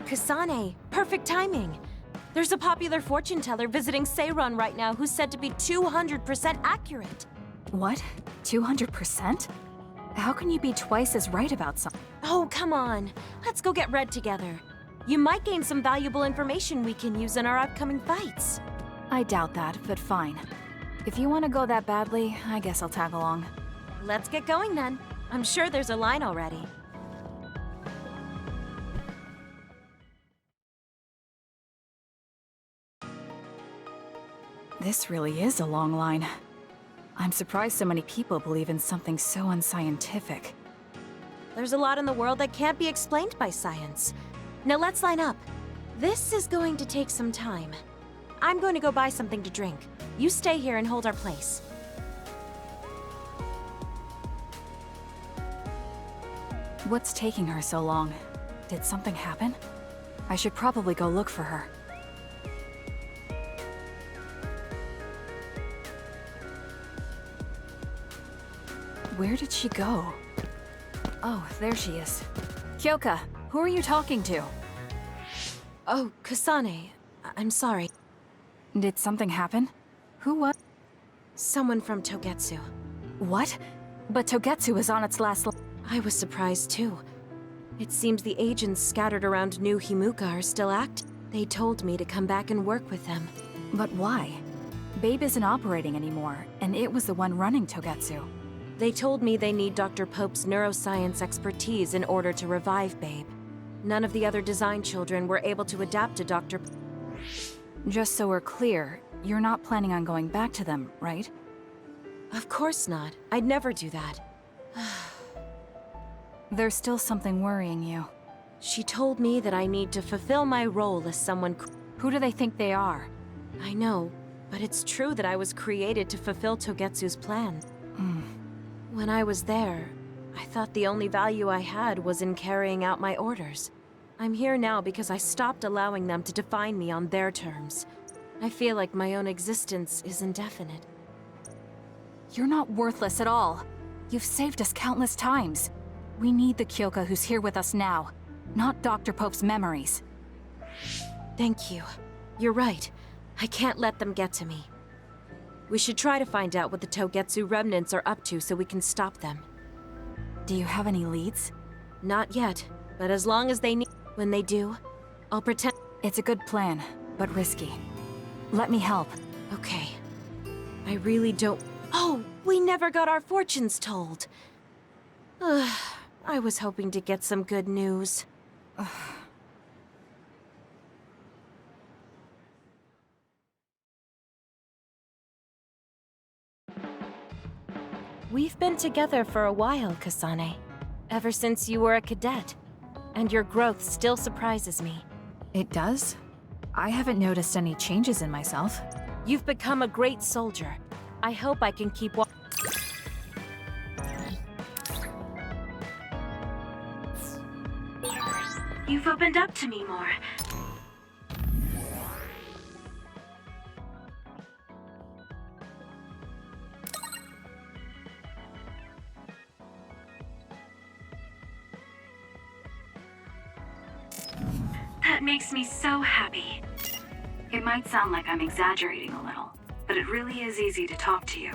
Kasane, perfect timing. There's a popular fortune teller visiting Seiron right now who's said to be 200% accurate. What? 200%? How can you be twice as right about something? Oh, come on. Let's go get Red together. You might gain some valuable information we can use in our upcoming fights. I doubt that, but fine. If you want to go that badly, I guess I'll tag along. Let's get going then. I'm sure there's a line already. This really is a long line. I'm surprised so many people believe in something so unscientific. There's a lot in the world that can't be explained by science. Now let's line up. This is going to take some time. I'm going to go buy something to drink. You stay here and hold our place. What's taking her so long? Did something happen? I should probably go look for her. Where did she go? Oh, there she is. Kyoka, who are you talking to? Oh, Kasane. I'm sorry. Did something happen? Who was? Someone from Togetsu. What? But Togetsu is on its last I was surprised too. It seems the agents scattered around New Himuka are still active. They told me to come back and work with them. But why? Babe isn't operating anymore, and it was the one running Togetsu. They told me they need Dr. Pope's neuroscience expertise in order to revive Babe. None of the other design children were able to adapt to Dr. Just so we're clear, you're not planning on going back to them, right? Of course not. I'd never do that. There's still something worrying you. She told me that I need to fulfill my role as someone. Who do they think they are? I know, but it's true that I was created to fulfill Togetsu's plan. When I was there, I thought the only value I had was in carrying out my orders. I'm here now because I stopped allowing them to define me on their terms. I feel like my own existence is indefinite. You're not worthless at all. You've saved us countless times. We need the Kyoka who's here with us now, not Dr. Pope's memories. Thank you. You're right. I can't let them get to me. We should try to find out what the Togetsu remnants are up to so we can stop them. Do you have any leads? Not yet, but as long as they need... When they do, I'll pretend... It's a good plan, but risky. Let me help. Okay. I really don't... Oh, we never got our fortunes told. I was hoping to get some good news. We've been together for a while, Kasane. Ever since you were a cadet. And your growth still surprises me. It does? I haven't noticed any changes in myself. You've become a great soldier. I hope I can keep You've opened up to me more. That makes me so happy. It might sound like I'm exaggerating a little, but it really is easy to talk to you.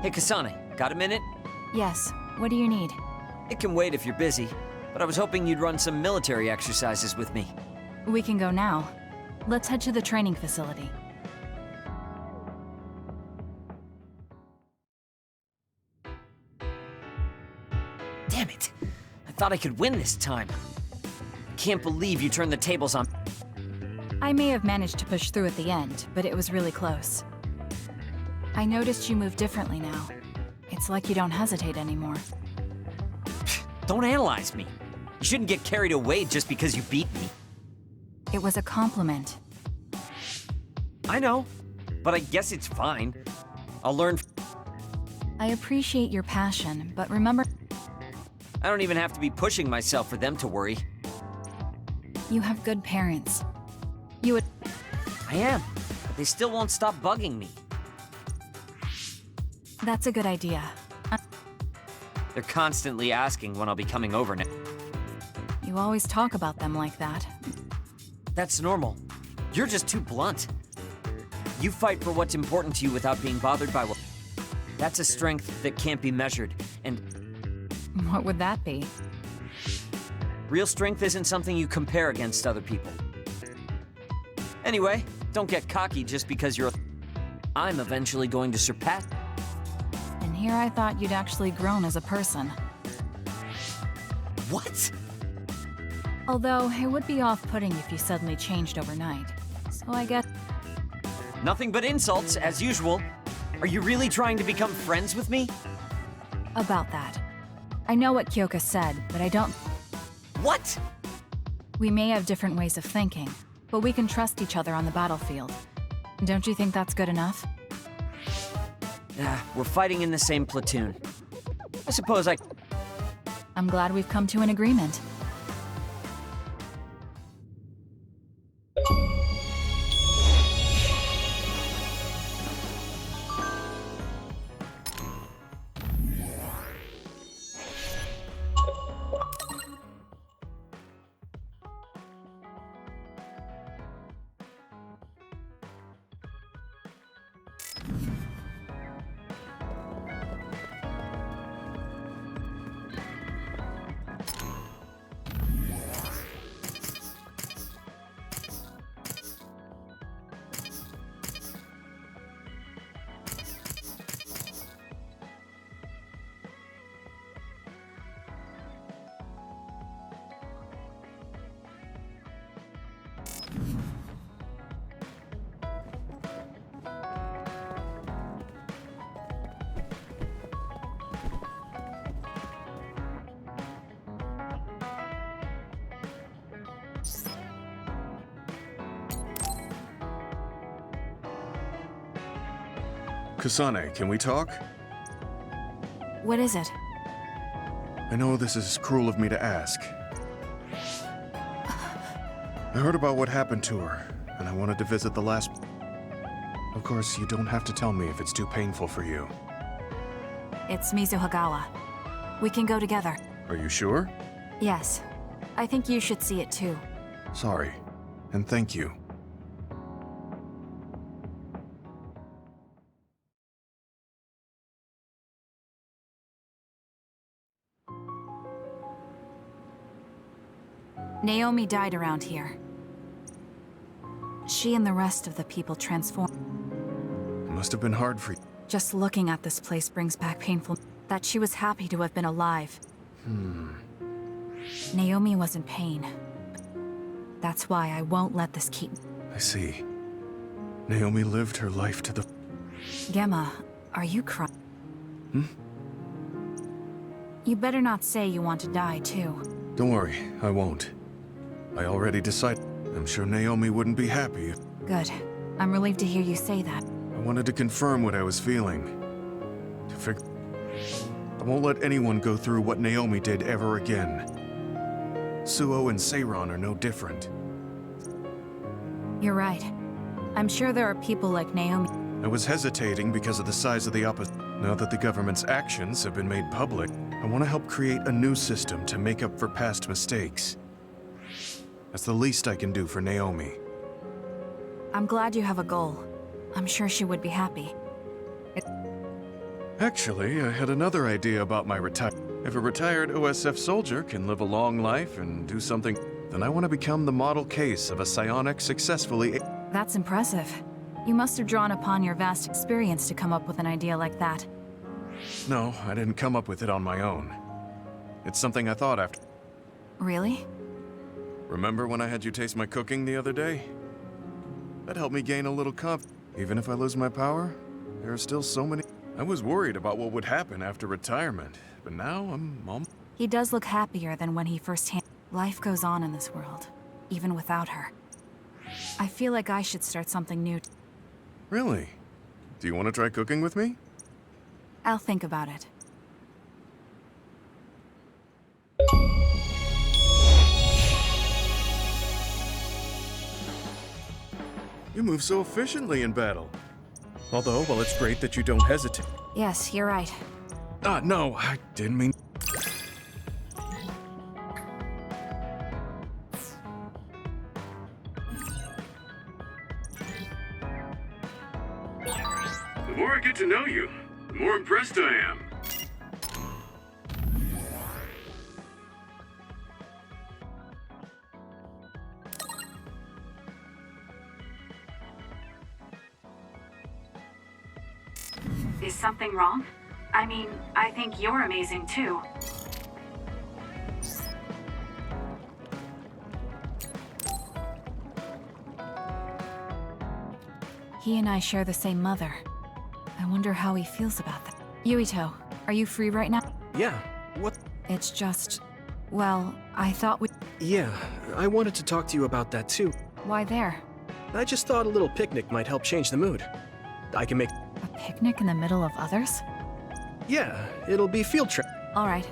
Hey, Kasane, got a minute? Yes. What do you need? It can wait if you're busy, but I was hoping you'd run some military exercises with me. We can go now. Let's head to the training facility. Damn it! I thought I could win this time. Can't believe you turned the tables on... I may have managed to push through at the end, but it was really close. I noticed you move differently now. It's like you don't hesitate anymore. Don't analyze me. You shouldn't get carried away just because you beat me. It was a compliment. I know, but I guess it's fine. I'll learn. I appreciate your passion, but remember, I don't even have to be pushing myself for them to worry. you have good parents. You would... I am, but they still won't stop bugging me. That's a good idea. They're constantly asking when I'll be coming over now. You always talk about them like that. That's normal. You're just too blunt. You fight for what's important to you without being bothered by what... That's a strength that can't be measured, and What would that be? real strength isn't something you compare against other people. Anyway, don't get cocky just because you're... I'm eventually going to surpass... And here I thought you'd actually grown as a person. What? Although, it would be off-putting if you suddenly changed overnight. So I guess... Nothing but insults, as usual. Are you really trying to become friends with me? About that. I know what Kyoka said, but I don't... What? We may have different ways of thinking, but we can trust each other on the battlefield. Don't you think that's good enough? We're fighting in the same platoon. I suppose I'm glad we've come to an agreement. Kasane, can we talk? What is it? I know this is cruel of me to ask. I heard about what happened to her, and I wanted to visit the last... Of course, you don't have to tell me if it's too painful for you. It's Mizuhagawa. We can go together. Are you sure? Yes. I think you should see it too. Sorry, and thank you. Naomi died around here. She and the rest of the people transformed. It must have been hard for you. Just looking at this place brings back painful... That she was happy to have been alive. Naomi was in pain. That's why I won't let this keep... I see. Naomi lived her life to the... Gemma, are you crying? You better not say you want to die, too. Don't worry, I won't. I already decided. I'm sure Naomi wouldn't be happy. Good. I'm relieved to hear you say that. I wanted to confirm what I was feeling. I won't let anyone go through what Naomi did ever again. Suo and Seiron are no different. You're right. I'm sure there are people like Naomi. I was hesitating because of the size of the opposition. Now that the government's actions have been made public, I want to help create a new system to make up for past mistakes. That's the least I can do for Naomi. I'm glad you have a goal. I'm sure she would be happy. Actually, I had another idea about my retirement. If a retired OSF soldier can live a long life and do something, then I want to become the model case of a psionic successfully... That's impressive. You must have drawn upon your vast experience to come up with an idea like that. No, I didn't come up with it on my own. It's something I thought after. Really? Remember when I had you taste my cooking the other day? That helped me gain a little confidence. Even if I lose my power, there are still so many... I was worried about what would happen after retirement, but now I'm... He does look happier than when he first... Life goes on in this world, even without her. I feel like I should start something new. Really? Do you want to try cooking with me? I'll think about it. You move so efficiently in battle. Although, well, it's great that you don't hesitate. Yes, you're right. No, I didn't mean... The more I get to know you, the more impressed I am. Is something wrong? I mean, I think you're amazing too. He and I share the same mother. I wonder how he feels about that. Yuito, are you free right now? Yeah, what? It's just... well, I thought we... Yeah, I wanted to talk to you about that too. Why there? I just thought a little picnic might help change the mood. I can make... A picnic in the middle of others? Yeah, it'll be field trip. All right.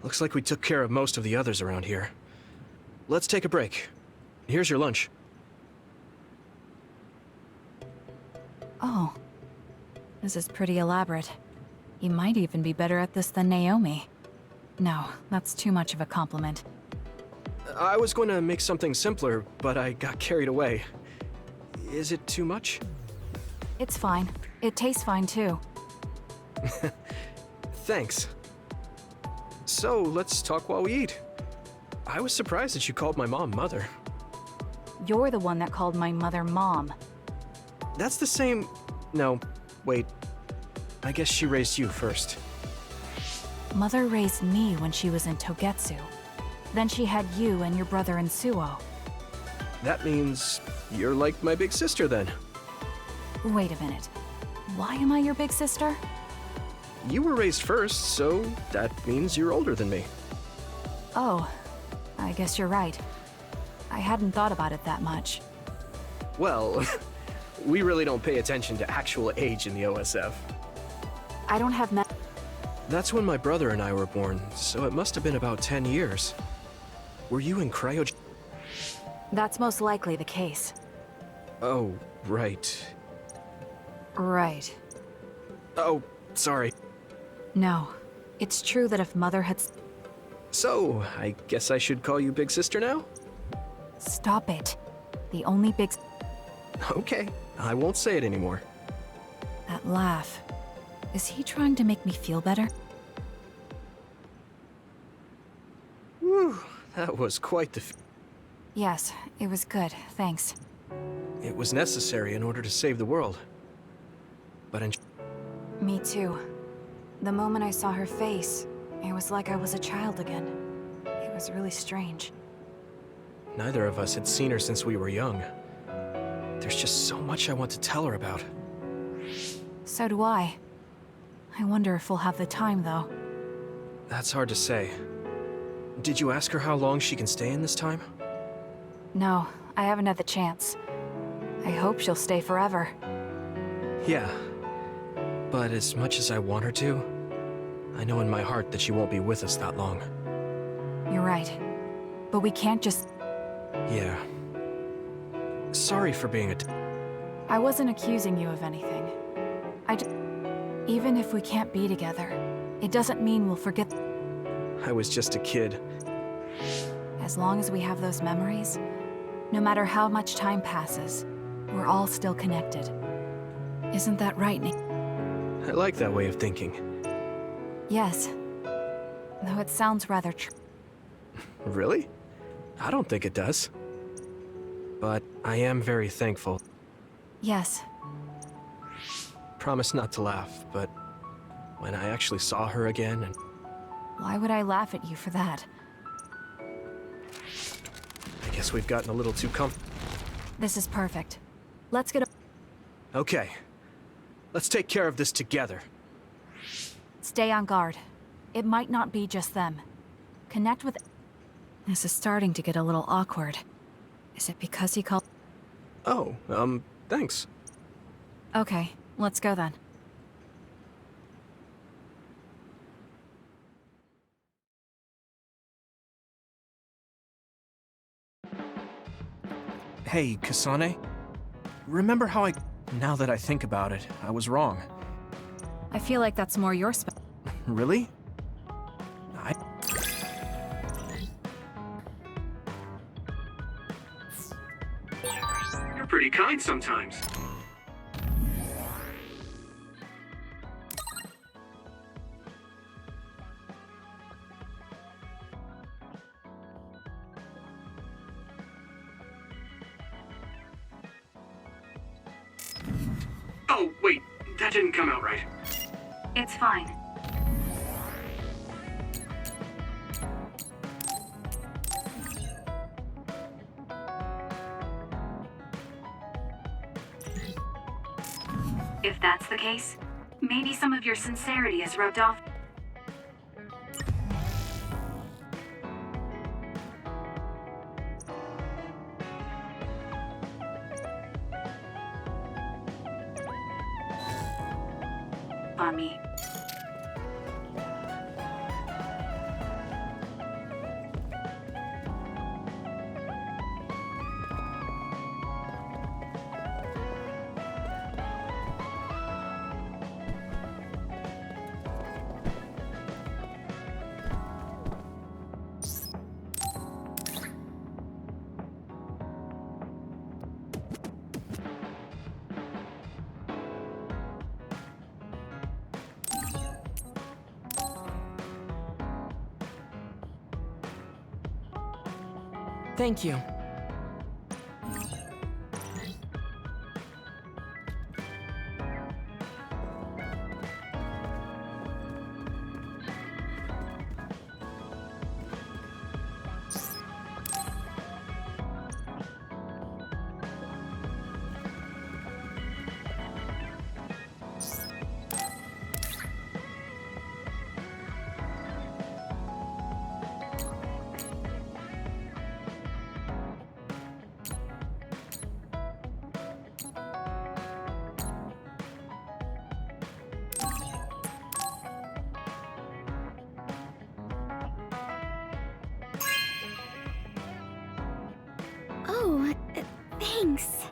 Looks like we took care of most of the others around here. Let's take a break. Here's your lunch. Oh. This is pretty elaborate. You might even be better at this than Naomi. No, that's too much of a compliment. I was going to make something simpler, but I got carried away. Is it too much? It's fine. It tastes fine too. Thanks. So, let's talk while we eat. I was surprised that you called my mom Mother. You're the one that called my mother Mom. That's the same... No, wait. I guess she raised you first. Mother raised me when she was in Togetsu. Then she had you and your brother in Suo. That means you're like my big sister then. Wait a minute. Why am I your big sister? You were raised first, so that means you're older than me. Oh, I guess you're right. I hadn't thought about it that much. Well, we really don't pay attention to actual age in the OSF. I don't have That's when my brother and I were born, so it must have been about 10 years. Were you in cryo... That's most likely the case. Oh, right. Right. Oh, sorry. No. It's true that if Mother had... So, I guess I should call you Big Sister now? Stop it. The only big... Okay, I won't say it anymore. That laugh. Is he trying to make me feel better? Whew, that was quite the... Yes, it was good, thanks. It was necessary in order to save the world. But Me too. The moment I saw her face, it was like I was a child again. It was really strange. neither of us had seen her since we were young. There's just so much I want to tell her about. So do I. I wonder if we'll have the time, though. That's hard to say. Did you ask her how long she can stay in this time? No, I haven't had the chance. I hope she'll stay forever. Yeah. But as much as I want her to, I know in my heart that she won't be with us that long. You're right. But we can't just... Yeah. Sorry for being I wasn't accusing you of anything. Even if we can't be together, it doesn't mean we'll forget... I was just a kid. As long as we have those memories, no matter how much time passes, we're all still connected. Isn't that right, Nick? I like that way of thinking. Yes. Though it sounds rather true. Really? I don't think it does. But I am very thankful. Yes. Promise not to laugh, but when I actually saw her again and... Why would I laugh at you for that? I guess we've gotten a little too This is perfect. Let's get... Okay. Let's take care of this together. Stay on guard. It might not be just them. Connect with... This is starting to get a little awkward. Is it because he called... Oh, thanks. Okay, let's go then. Hey, Kasane? Remember how I... Now that I think about it, I was wrong. I feel like that's more your Really? You're pretty kind sometimes. Oh, wait, that didn't come out right. It's fine. If that's the case, maybe some of your sincerity has rubbed off. On me. Thank you. Oh, thanks.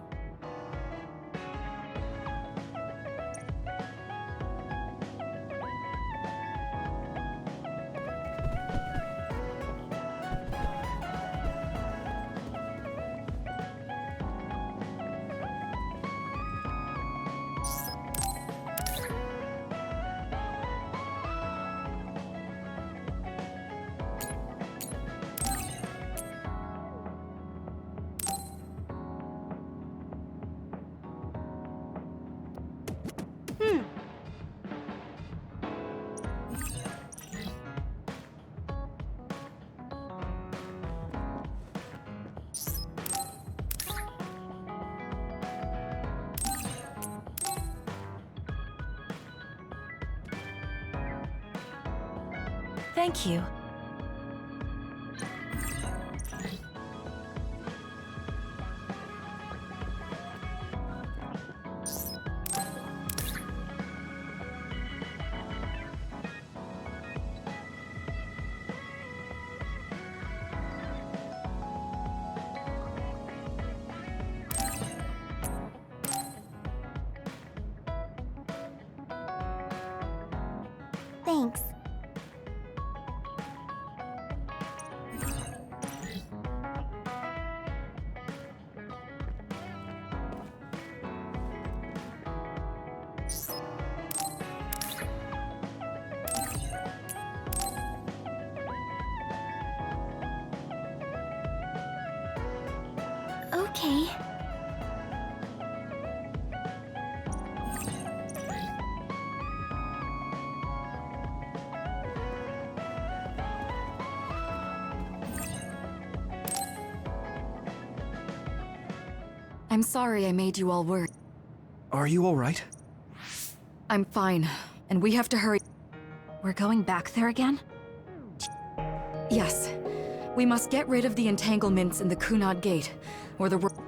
Thank you. Thanks. Okay. I'm sorry I made you all worry. Are you alright? I'm fine, and we have to hurry. We're going back there again? Yes. We must get rid of the entanglements in the Kunad Gate, or the world.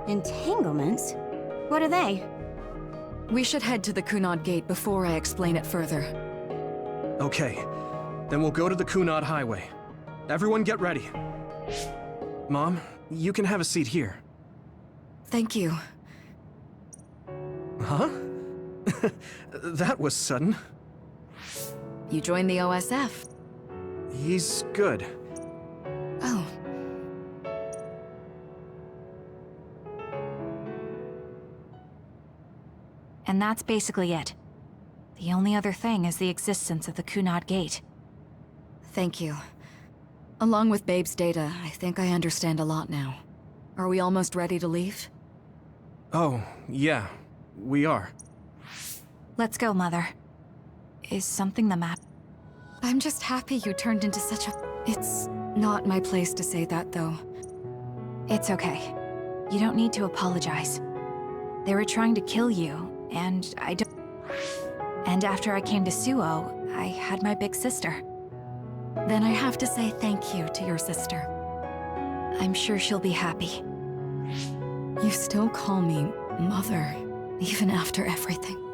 Entanglements? What are they? We should head to the Kunad Gate before I explain it further. Okay, then we'll go to the Kunad Highway. Everyone get ready. Mom, you can have a seat here. Thank you. Huh? That was sudden. You joined the OSF. He's good. Oh. And that's basically it. The only other thing is the existence of the Kunad Gate. Thank you. Along with Babe's data, I think I understand a lot now. Are we almost ready to leave? Oh, yeah, we are. Let's go, Mother. Is something the matter? I'm just happy you turned into such a... It's not my place to say that, though. It's okay. You don't need to apologize. They were trying to kill you, and I don't... And after I came to Suo, I had my big sister. Then I have to say thank you to your sister. I'm sure she'll be happy. You still call me Mother, even after everything.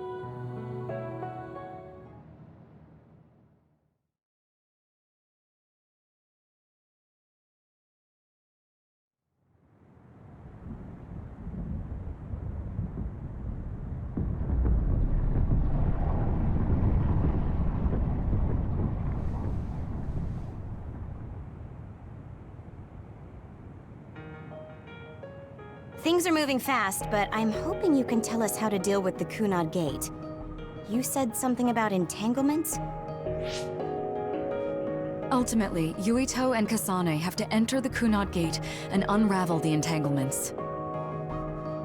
Things are moving fast, but I'm hoping you can tell us how to deal with the Kunad Gate. You said something about entanglements? Ultimately, Yuito and Kasane have to enter the Kunad Gate and unravel the entanglements.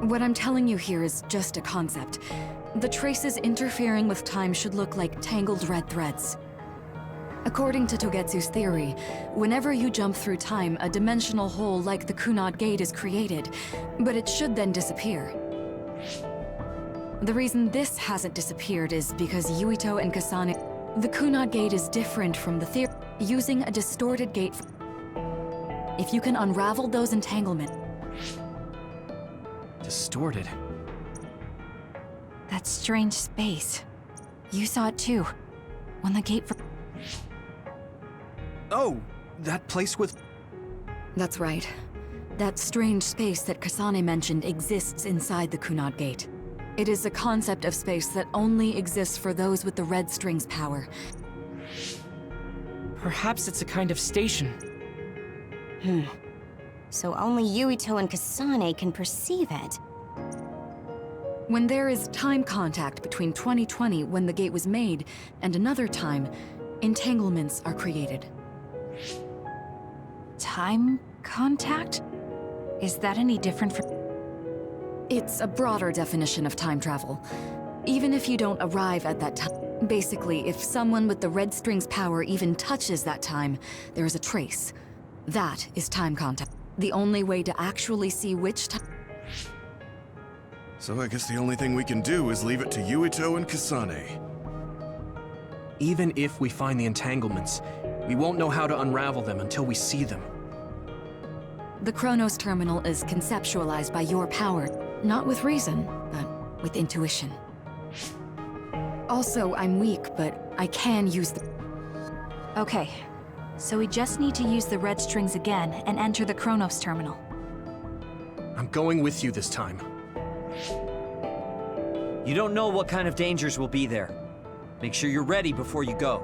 What I'm telling you here is just a concept. The traces interfering with time should look like tangled red threads. According to Togetsu's theory, whenever you jump through time, a dimensional hole like the Kunad Gate is created, but it should then disappear. The reason this hasn't disappeared is because Yuito and Kasane... The Kunad Gate is different from the theory, using a distorted gate. If you can unravel those entanglements... Distorted. That strange space. You saw it too. When the gate... Oh, that place with... That's right. That strange space that Kasane mentioned exists inside the Kunad Gate. It is a concept of space that only exists for those with the red string's power. Perhaps it's a kind of station. So only Yuito and Kasane can perceive it. When there is time contact between 2020, when the gate was made, and another time, entanglements are created. Time contact? Is that any different from... It's a broader definition of time travel. Even if you don't arrive at that time. Basically, if someone with the red string's power even touches that time, there is a trace. That is time contact. The only way to actually see which time... So I guess the only thing we can do is leave it to Yuito and Kasane. Even if we find the entanglements, we won't know how to unravel them until we see them. The Chronos Terminal is conceptualized by your power, not with reason, but with intuition. Also, I'm weak, but I can use the... Okay, so we just need to use the red strings again and enter the Chronos Terminal. I'm going with you this time. You don't know what kind of dangers will be there. Make sure you're ready before you go.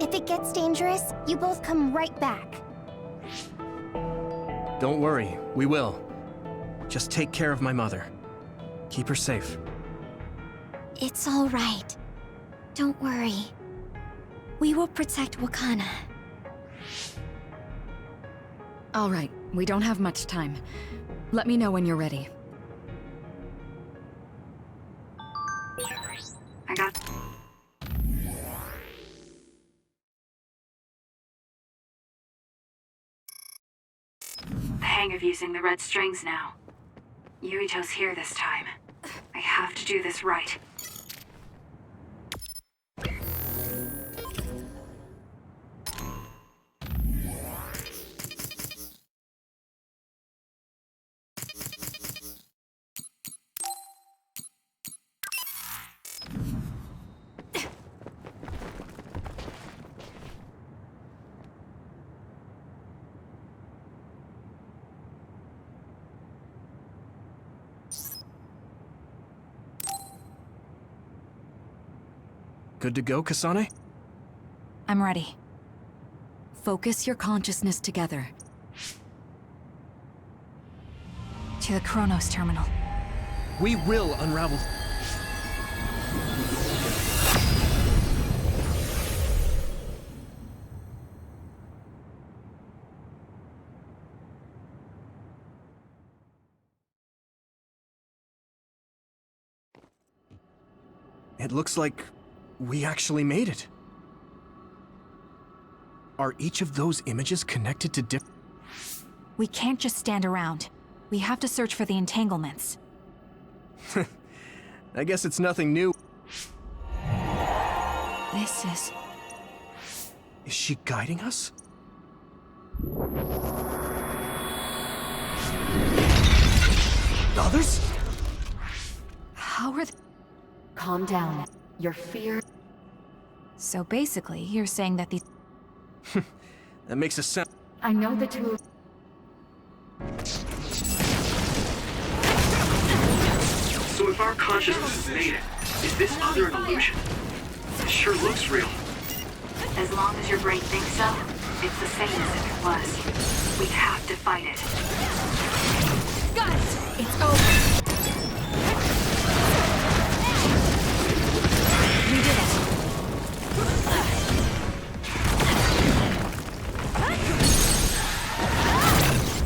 If it gets dangerous, you both come right back. Don't worry, we will. Just take care of my mother. Keep her safe. It's all right. Don't worry. We will protect Wakana. All right, we don't have much time. Let me know when you're ready. I got... the hang of using the red strings now. Yuito's here this time. I have to do this right. Good to go, Kasane? I'm ready. Focus your consciousness together. To the Chronos terminal. We will unravel... It looks like we actually made it. Are each of those images connected to different... We can't just stand around. We have to search for the entanglements. I guess it's nothing new. This is... Is she guiding us? Others? How are they... Calm down. Your fear... So basically, you're saying that these... That makes us sound... I know the two... So if our consciousness has made it, is this other an illusion? It sure looks real. As long as your brain thinks so, it's the same as if it was. We have to fight it. Got it! It's over! We did it!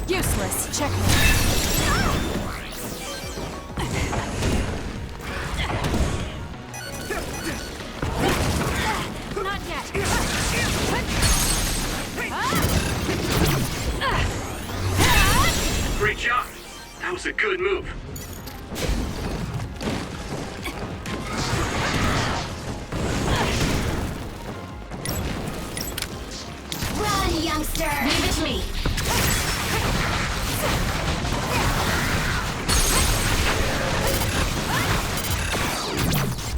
Useless. Checkmate. Not yet. Great job. That was a good move. Run, youngster! Leave it to me.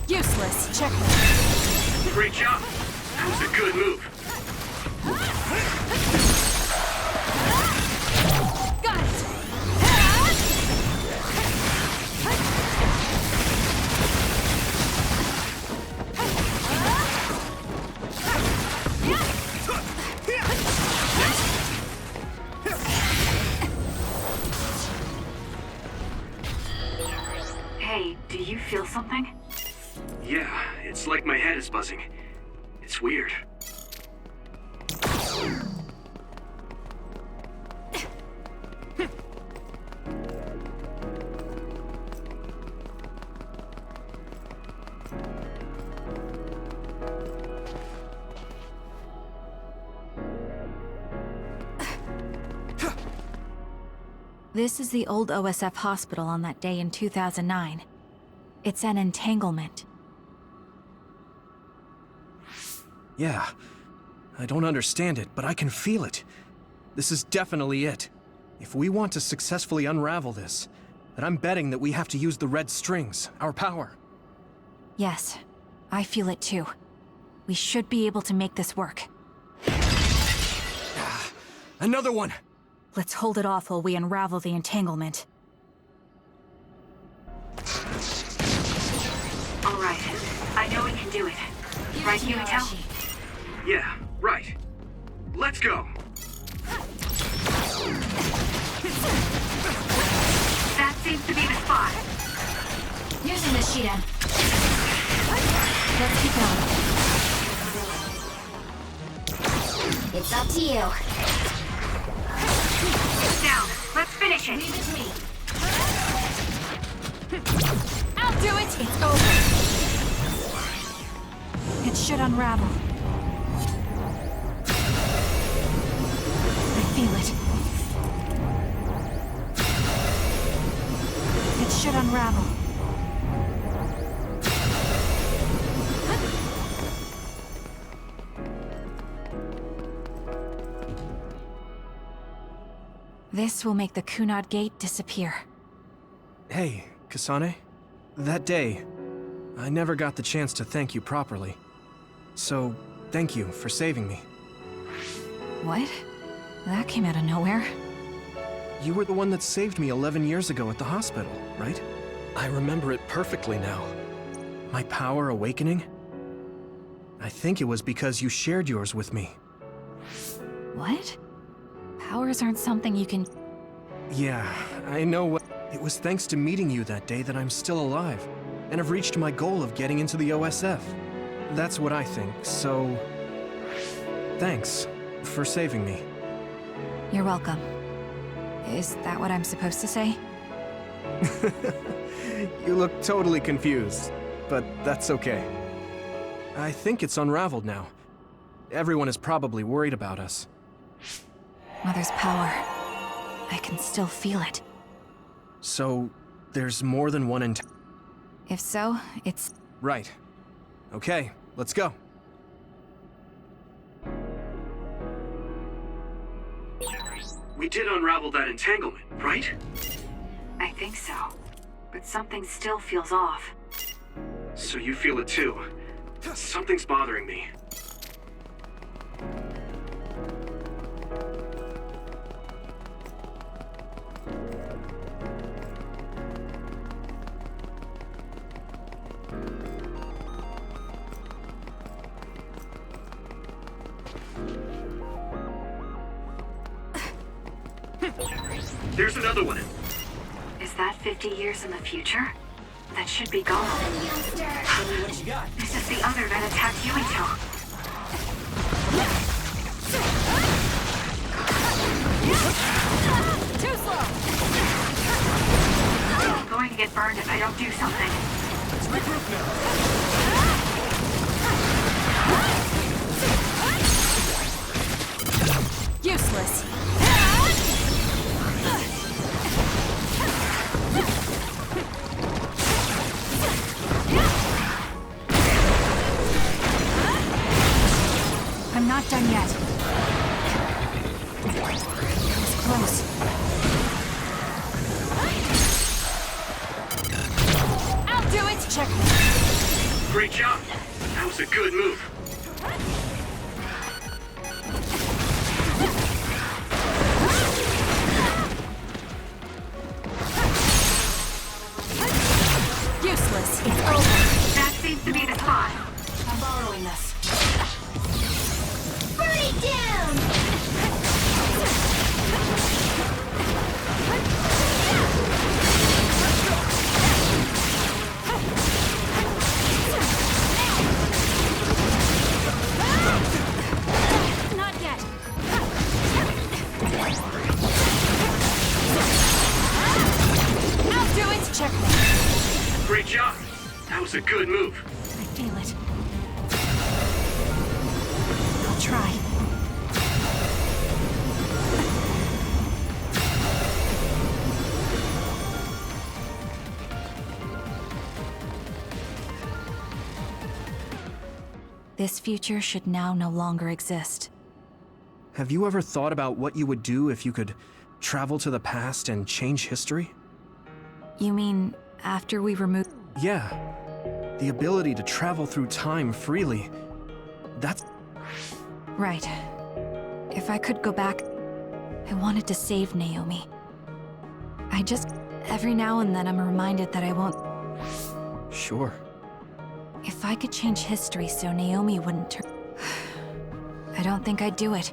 Useless. Checkmate. Great job. That was a good move. Got it! Hey, do you feel something? Yeah, it's like my head is buzzing. It's weird. This is the old OSF hospital on that day in 2009. It's an entanglement. Yeah. I don't understand it, but I can feel it. This is definitely it. If we want to successfully unravel this, then I'm betting that we have to use the red strings, our power. Yes, I feel it too. We should be able to make this work. Another one! Let's hold it off while we unravel the entanglement. All right. I know we can do it. Right, Yuito? Yeah, right. Let's go. That seems to be the spot. Using the Shiden. Let's keep going. It's up to you. Down. Let's finish it. Leave it to me. I'll do it! It's over. It should unravel. I feel it. It should unravel. This will make the Kunad Gate disappear. Hey, Kasane. That day, I never got the chance to thank you properly. So, thank you for saving me. What? That came out of nowhere. You were the one that saved me 11 years ago at the hospital, right? I remember it perfectly now. My power awakening. I think it was because you shared yours with me. What? Powers aren't something you can... Yeah, I know what... It was thanks to meeting you that day that I'm still alive, and have reached my goal of getting into the OSF. That's what I think, so... Thanks for saving me. You're welcome. Is that what I'm supposed to say? You look totally confused, but that's okay. I think it's unraveled now. Everyone is probably worried about us. Mother's power. I can still feel it. So, there's more than one If so, it's... Right. Okay, let's go. We did unravel that entanglement, right? I think so. But something still feels off. So you feel it too. Something's bothering me. There's another one. Is that 50 years in the future? That should be gone. What you got? This is the other that attacked Yuito. Too slow! I'm going to get burned if I don't do something. Let's regroup now. Useless. I'm not done yet. That was close. I'll do it! Check. Great job. That was a good move. Useless. It's over. That seems to be the spot. I'm borrowing this. Burn it down! Not yet. I'll do it. Check. Great job. That was a good move. I feel it. I'll try. This future should now no longer exist. Have you ever thought about what you would do if you could travel to the past and change history? You mean after we remove... Yeah. The ability to travel through time freely. That's... Right. If I could go back, I wanted to save Naomi. I just... Every now and then I'm reminded that I won't... Sure. If I could change history so Naomi wouldn't turn... I don't think I'd do it.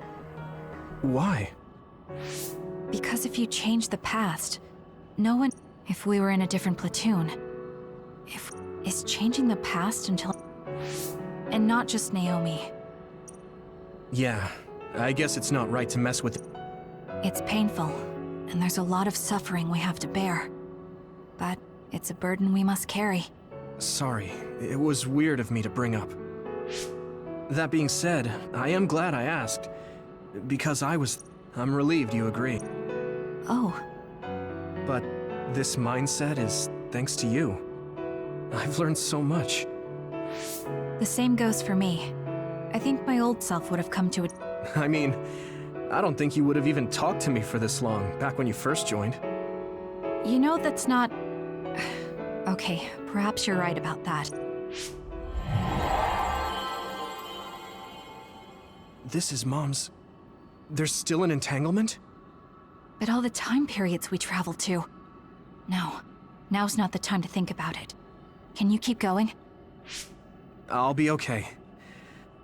Why? Because if you change the past, no one... If we were in a different platoon... Is changing the past until... And not just Naomi. Yeah, I guess it's not right to mess with... It's painful, and there's a lot of suffering we have to bear. But it's a burden we must carry. Sorry, it was weird of me to bring up. That being said, I am glad I asked. Because I'm relieved you agree. Oh, But this mindset is thanks to you. I've learned so much. the same goes for me. I think my old self would have come to it. I mean, I don't think you would have even talked to me for this long, back when you first joined. You know, that's not... Okay, perhaps you're right about that. This is Mom's... There's still an entanglement? But all the time periods we traveled to... No, now's not the time to think about it. Can you keep going? I'll be okay.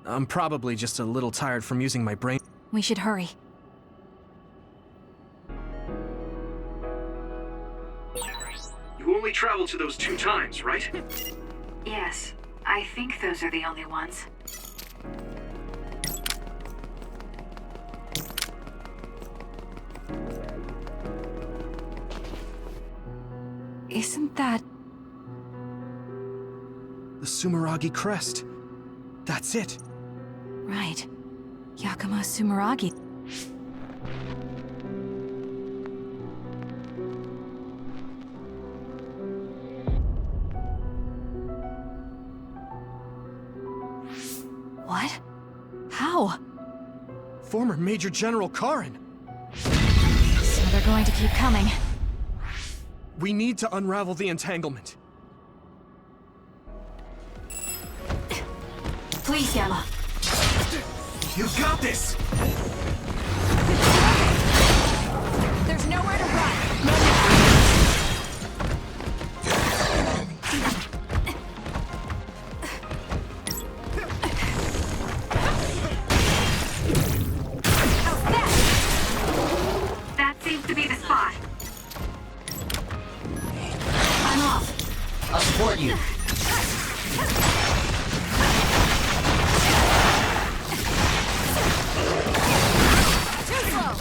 I'm probably just a little tired from using my brain. We should hurry. You only traveled to those 2 times, right? Yes, I think those are the only ones. Isn't that... The Sumeragi crest. That's it. right? Yakumo Sumeragi. What? How? Former Major General Karin. So they're going to keep coming. We need to unravel the entanglement. Please, Yama. You got this! There's nowhere to run. That seems to be the spot. I'm off. I'll support you. Too slow.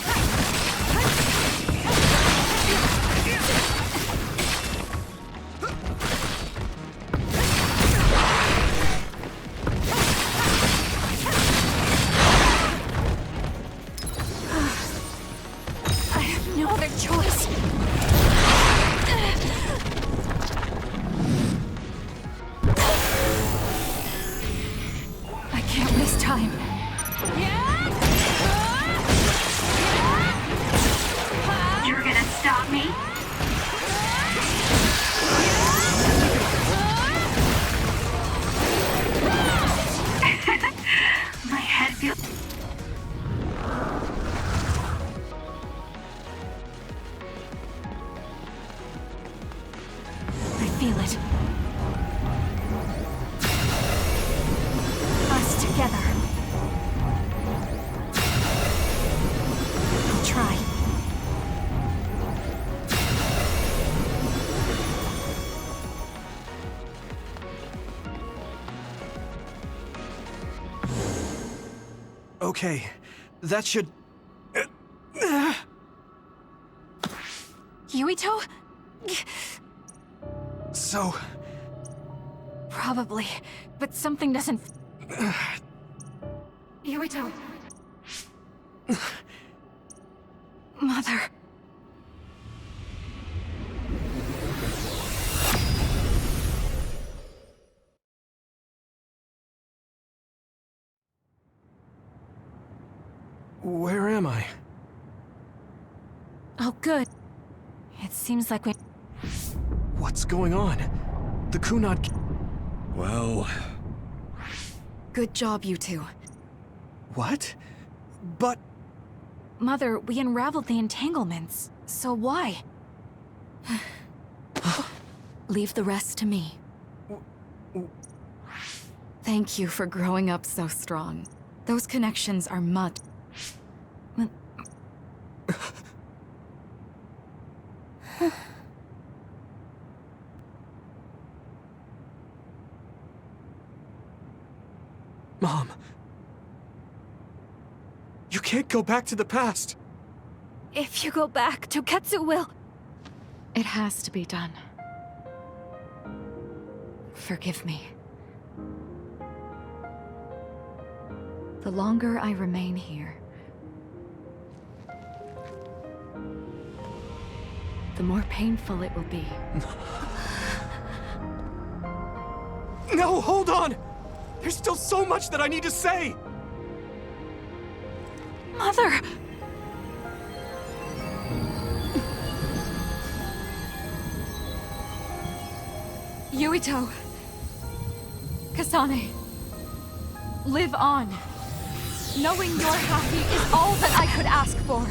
I have no other choice. I can't waste time. You're gonna stop me? My head feels... I feel it. Us together. I'll try. Okay, that should... Yuito? So... Probably, but something doesn't... Yuito. Mother. Where am I? Oh, good. It seems like we... What's going on? The Kunad... Well, Good job, you two. What? But... Mother, we unraveled the entanglements. So why? Leave the rest to me. Thank you for growing up so strong. Those connections are mud. Mom... You can't go back to the past! If you go back, Toketsu will... It has to be done. Forgive me. The longer I remain here, the more painful it will be. No, hold on! There's still so much that I need to say! Mother! Yuito! Kasane. Live on. Knowing you're happy is all that I could ask for.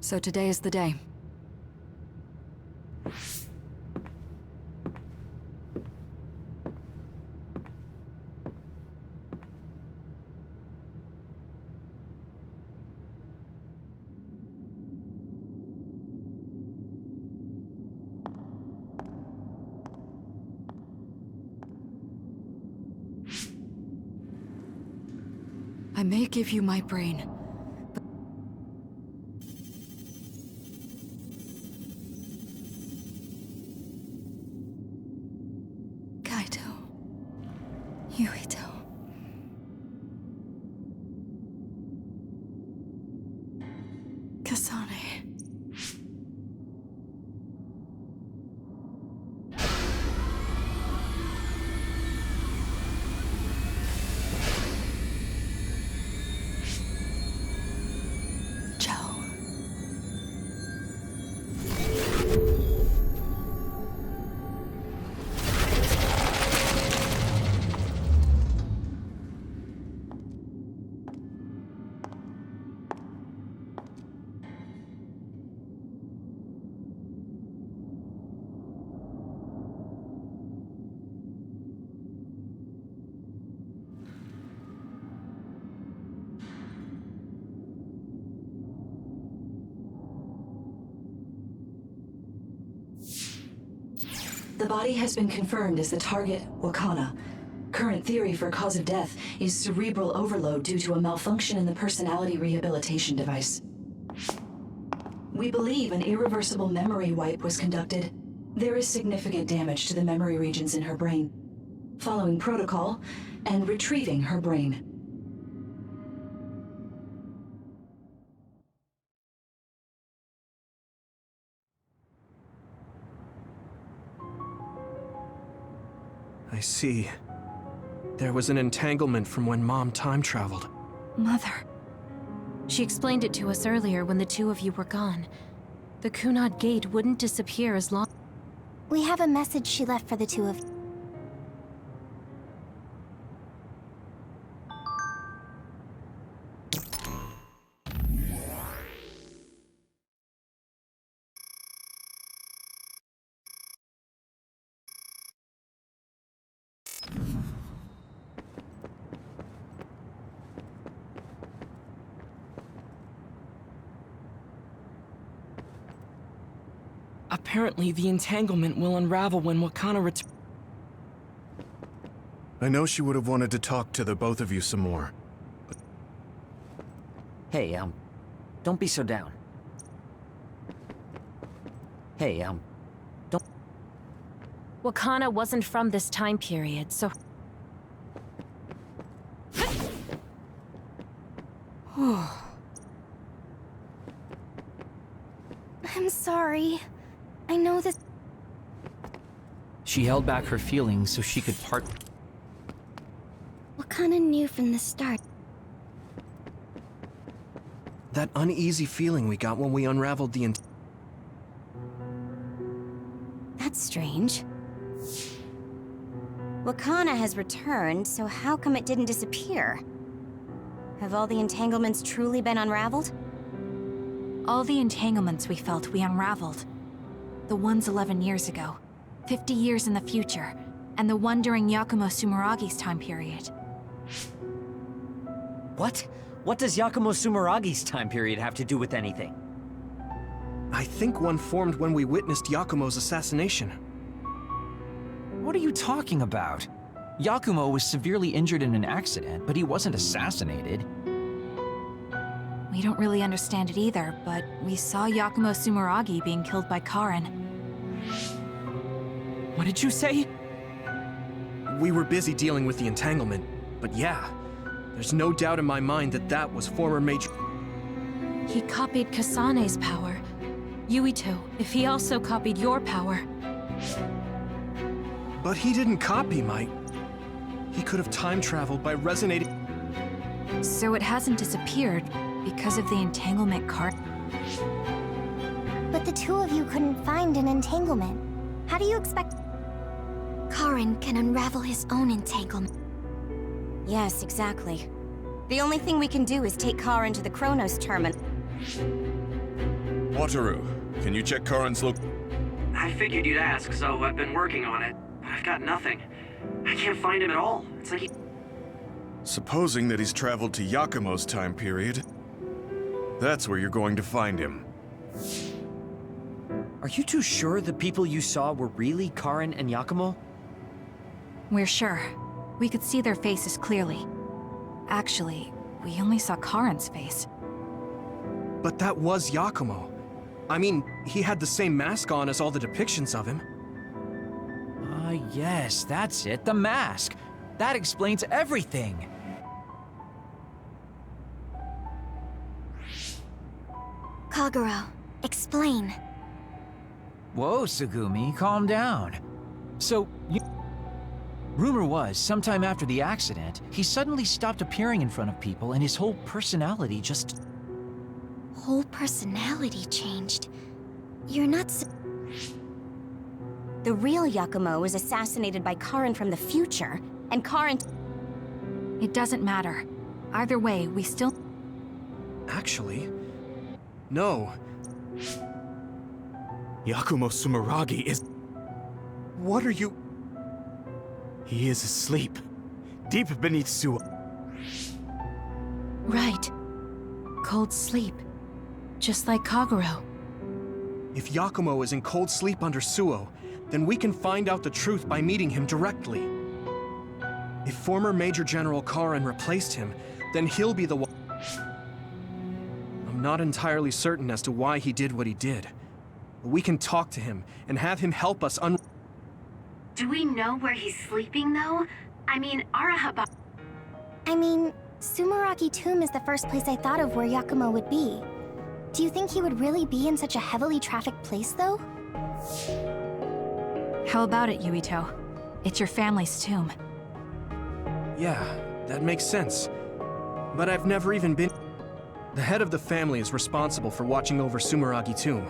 So today is the day. I may give you my brain, but... Kaito. Yuito. Kasane. The body has been confirmed as the target, Wakana. Current theory for cause of death is cerebral overload due to a malfunction in the personality rehabilitation device. We believe an irreversible memory wipe was conducted. There is significant damage to the memory regions in her brain. Following protocol and retrieving her brain. I see. There was an entanglement from when Mom time traveled. Mother. She explained it to us earlier when the two of you were gone. The Kunad Gate wouldn't disappear as long... We have a message she left for the two of you. Apparently, the entanglement will unravel when Wakana returns. I know she would have wanted to talk to the both of you some more. Hey, don't be so down. Hey, don't... Wakana wasn't from this time period, so... I'm sorry. I know this... She held back her feelings so she could part... Wakana knew from the start. That uneasy feeling we got when we unraveled the That's strange. Wakana has returned, so how come it didn't disappear? Have all the entanglements truly been unraveled? All the entanglements we felt, we unraveled. The ones 11 years ago, 50 years in the future, and the one during Yakumo Sumeragi's time period. What? What does Yakumo Sumeragi's time period have to do with anything? I think one formed when we witnessed Yakumo's assassination. What are you talking about? Yakumo was severely injured in an accident, but he wasn't assassinated. We don't really understand it either, but we saw Yakumo Sumeragi being killed by Karen. What did you say? We were busy dealing with the entanglement, but yeah, there's no doubt in my mind that that was former Major... He copied Kasane's power. Yuito, if he also copied your power. But he didn't copy my... He could have time traveled by resonating... So it hasn't disappeared because of the entanglement card. But the two of you couldn't find an entanglement. How do you expect... Karen can unravel his own entanglement. Yes, exactly. The only thing we can do is take Karen to the Chronos terminal. Wataru, can you check Karin's I figured you'd ask, so I've been working on it. But I've got nothing. I can't find him at all. It's like he... Supposing that he's traveled to Yakumo's time period, that's where you're going to find him. Are you too sure the people you saw were really Karin and Yakumo? We're sure. We could see their faces clearly. Actually, we only saw Karin's face. But that was Yakumo. I mean, he had the same mask on as all the depictions of him. Ah, yes, that's it, the mask. That explains everything. Kagero, explain. Whoa, Tsugumi, calm down. So, rumor was, sometime after the accident, he suddenly stopped appearing in front of people and his whole personality just... Whole personality changed. You're not The real Yakumo was assassinated by Karin from the future, and Karin... It doesn't matter. Either way, we still... Actually, no. Yakumo Sumeragi is... What are you... He is asleep, deep beneath Suo. Right. Cold sleep. Just like Kagero. If Yakumo is in cold sleep under Suo, then we can find out the truth by meeting him directly. If former Major General Karin replaced him, then he'll be the one... I'm not entirely certain as to why he did what he did. But we can talk to him and have him help us Do we know where he's sleeping, though? I mean, Arahaba... Sumeragi Tomb is the first place I thought of where Yakumo would be. Do you think he would really be in such a heavily trafficked place, though? How about it, Yuito? It's your family's tomb. Yeah, that makes sense. But I've never even been... The head of the family is responsible for watching over Sumeragi Tomb.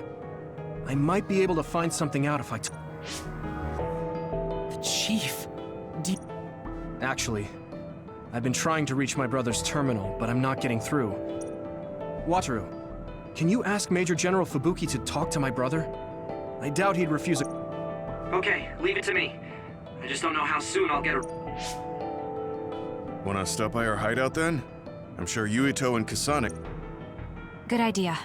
I might be able to find something out if I... The chief... Actually, I've been trying to reach my brother's terminal, but I'm not getting through. Wataru, can you ask Major General Fubuki to talk to my brother? I doubt he'd refuse it. Okay, leave it to me. I just don't know how soon I'll get a... Wanna stop by our hideout then? I'm sure Yuito and Kasane... Good idea.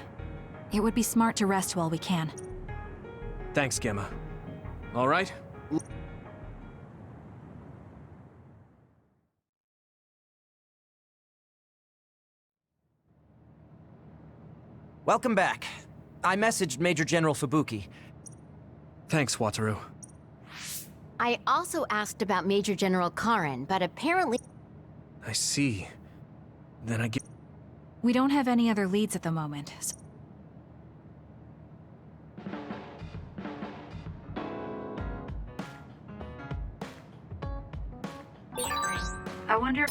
It would be smart to rest while we can. Thanks, Gemma. All right? Welcome back. I messaged Major General Fubuki. Thanks, Wataru. I also asked about Major General Karin, but apparently... I see. Then I get... We don't have any other leads at the moment. I wonder...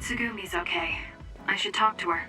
Tsugumi's okay. I should talk to her.